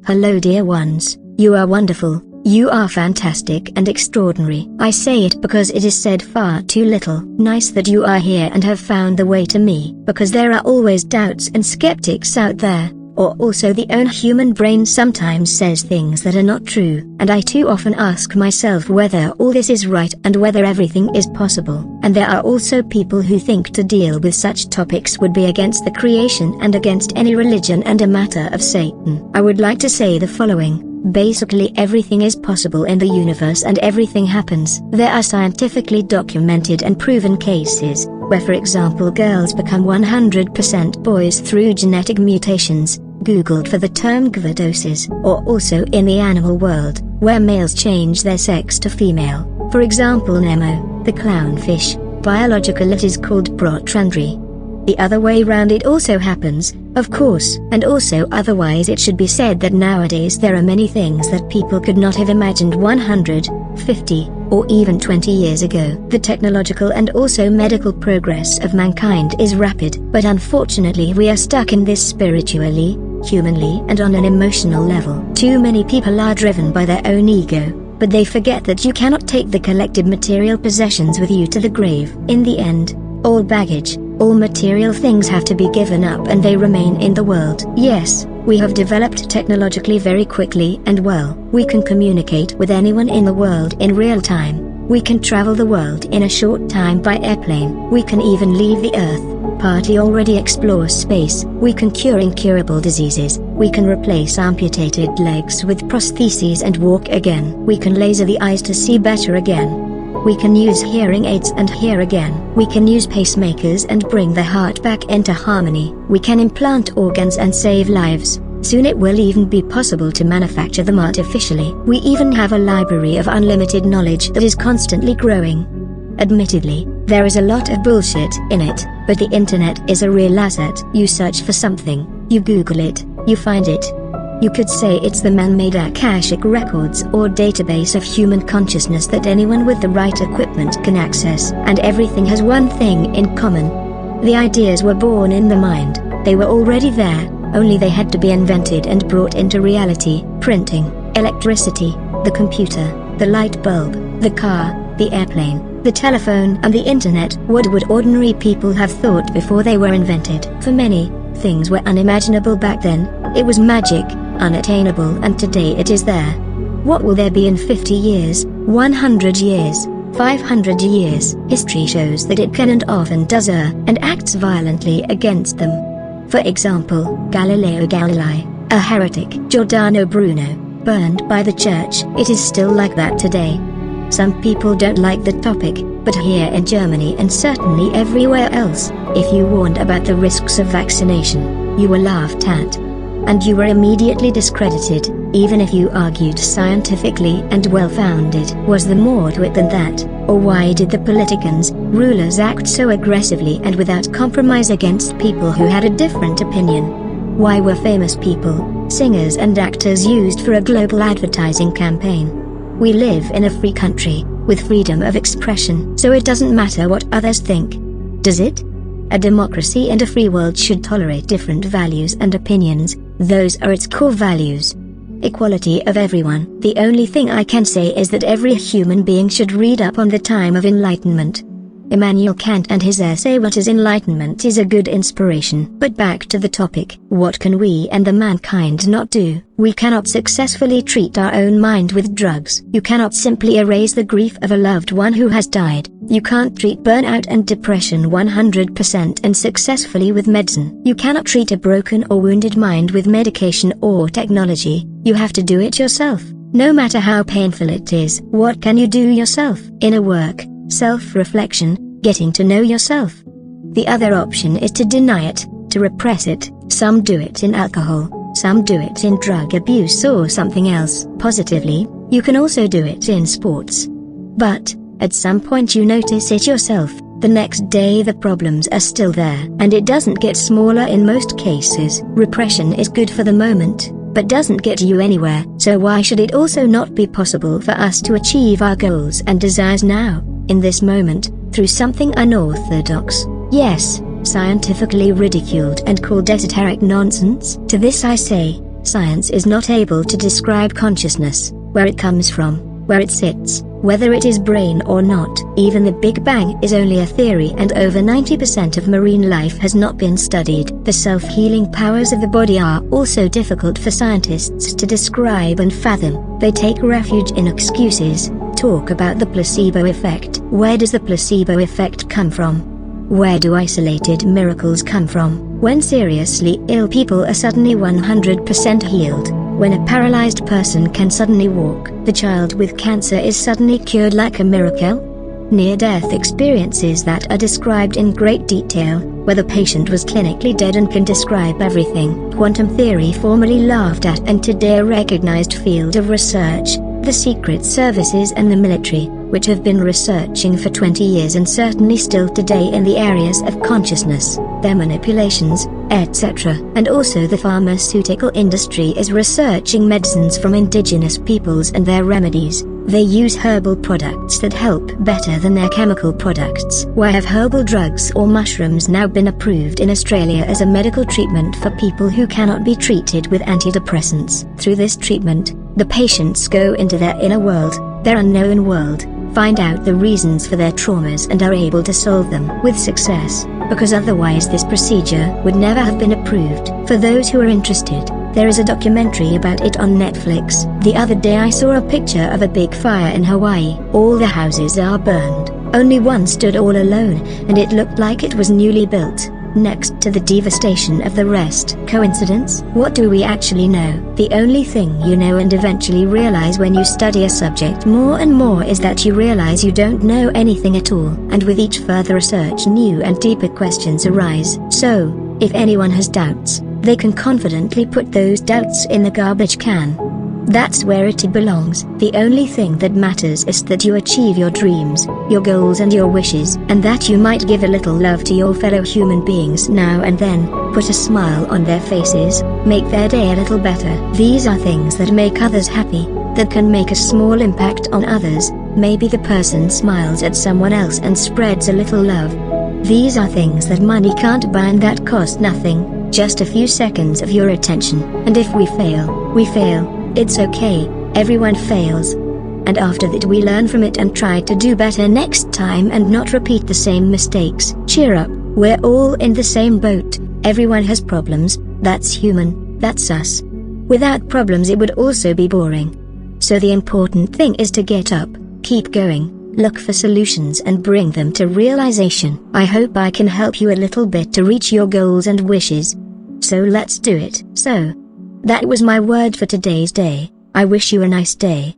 Hello dear ones, you are wonderful, you are fantastic and extraordinary. I say it because it is said far too little. Nice that you are here and have found the way to me, because there are always doubts and skeptics out there. Or also the own human brain sometimes says things that are not true, and I too often ask myself whether all this is right and whether everything is possible. And there are also people who think to deal with such topics would be against the creation and against any religion and a matter of Satan. I would like to say the following. Basically everything is possible in the universe and everything happens. There are scientifically documented and proven cases, where for example girls become 100% boys through genetic mutations. Googled for the term gvadosis, or also in the animal world, where males change their sex to female. For example Nemo, the clownfish, biological it is called protandry. The other way round it also happens, of course, and also otherwise it should be said that nowadays there are many things that people could not have imagined 100, 50, or even 20 years ago. The technological and also medical progress of mankind is rapid, but unfortunately we are stuck in this spiritually, humanly and on an emotional level. Too many people are driven by their own ego, but they forget that you cannot take the collected material possessions with you to the grave. In the end, all baggage, all material things have to be given up and they remain in the world. Yes, we have developed technologically very quickly and well. We can communicate with anyone in the world in real time. We can travel the world in a short time by airplane. We can even leave the earth, partly already explore space. We can cure incurable diseases. We can replace amputated legs with prostheses and walk again. We can laser the eyes to see better again. We can use hearing aids and hear again. We can use pacemakers and bring the heart back into harmony. We can implant organs and save lives. Soon it will even be possible to manufacture them artificially. We even have a library of unlimited knowledge that is constantly growing. Admittedly, there is a lot of bullshit in it, but the internet is a real asset. You search for something, you Google it, you find it. You could say it's the man-made Akashic records or database of human consciousness that anyone with the right equipment can access. And everything has one thing in common. The ideas were born in the mind, they were already there, only they had to be invented and brought into reality. Printing, electricity, the computer, the light bulb, the car, the airplane, the telephone and the internet. What would ordinary people have thought before they were invented? For many, things were unimaginable back then. It was magic, unattainable, and today it is there. What will there be in 50 years, 100 years, 500 years? History shows that it can and often does err and acts violently against them. For example, Galileo Galilei, a heretic. Giordano Bruno, burned by the church. It is still like that today. Some people don't like the topic, but here in Germany and certainly everywhere else, if you warned about the risks of vaccination, you were laughed at. And you were immediately discredited, even if you argued scientifically and well-founded. Was there more to it than that, or why did the politicians, rulers act so aggressively and without compromise against people who had a different opinion? Why were famous people, singers and actors used for a global advertising campaign? We live in a free country, with freedom of expression, so it doesn't matter what others think. Does it? A democracy and a free world should tolerate different values and opinions. Those are its core values. Equality of everyone. The only thing I can say is that every human being should read up on the time of enlightenment. Immanuel Kant and his essay What is Enlightenment is a good inspiration. But back to the topic. What can we and the mankind not do? We cannot successfully treat our own mind with drugs. You cannot simply erase the grief of a loved one who has died. You can't treat burnout and depression 100% and successfully with medicine. You cannot treat a broken or wounded mind with medication or technology. You have to do it yourself, no matter how painful it is. What can you do yourself? Inner work, self-reflection, getting to know yourself. The other option is to deny it, to repress it. Some do it in alcohol, some do it in drug abuse or something else. Positively, you can also do it in sports. But, at some point you notice it yourself, the next day the problems are still there. And it doesn't get smaller in most cases. Repression is good for the moment, but doesn't get you anywhere. So why should it also not be possible for us to achieve our goals and desires now, in this moment, through something unorthodox? Yes, scientifically ridiculed and called esoteric nonsense. To this I say, Science is not able to describe consciousness, where it comes from, where it sits, whether it is brain or not. Even the Big Bang is only a theory, and over 90% of marine life has not been studied. The self-healing powers of the body are also difficult for scientists to describe and fathom. They take refuge in excuses, talk about the placebo effect. Where does the placebo effect come from? Where do isolated miracles come from? When seriously ill people are suddenly 100% healed. When a paralyzed person can suddenly walk. The child with cancer is suddenly cured like a miracle. Near-death experiences that are described in great detail, where the patient was clinically dead and can describe everything. Quantum theory, formerly laughed at and today a recognized field of research. The secret services and the military, which have been researching for 20 years and certainly still today in the areas of consciousness, their manipulations, etc. And also the pharmaceutical industry is researching medicines from indigenous peoples and their remedies. They use herbal products that help better than their chemical products. Why have herbal drugs or mushrooms now been approved in Australia as a medical treatment for people who cannot be treated with antidepressants? Through this treatment, the patients go into their inner world, their unknown world, find out the reasons for their traumas and are able to solve them with success, because otherwise this procedure would never have been approved. For those who are interested, there is a documentary about it on Netflix. The other day I saw a picture of a big fire in Hawaii. All the houses are burned. Only one stood all alone, and it looked like it was newly built, next to the devastation of the rest. Coincidence? What do we actually know? The only thing you know and eventually realize when you study a subject more and more is that you realize you don't know anything at all. And with each further research, new and deeper questions arise. So, if anyone has doubts, they can confidently put those doubts in the garbage can. That's where it belongs. The only thing that matters is that you achieve your dreams, your goals and your wishes, and that you might give a little love to your fellow human beings now and then, put a smile on their faces, make their day a little better. These are things that make others happy, that can make a small impact on others. Maybe the person smiles at someone else and spreads a little love. These are things that money can't buy and that cost nothing, just a few seconds of your attention. And if we fail, we fail. It's okay, everyone fails. And after that we learn from it and try to do better next time and not repeat the same mistakes. Cheer up, we're all in the same boat. Everyone has problems, that's human, that's us. Without problems it would also be boring. So the important thing is to get up, keep going, look for solutions and bring them to realization. I hope I can help you a little bit to reach your goals and wishes. So let's do it. So, that was my word for today's day. I wish you a nice day.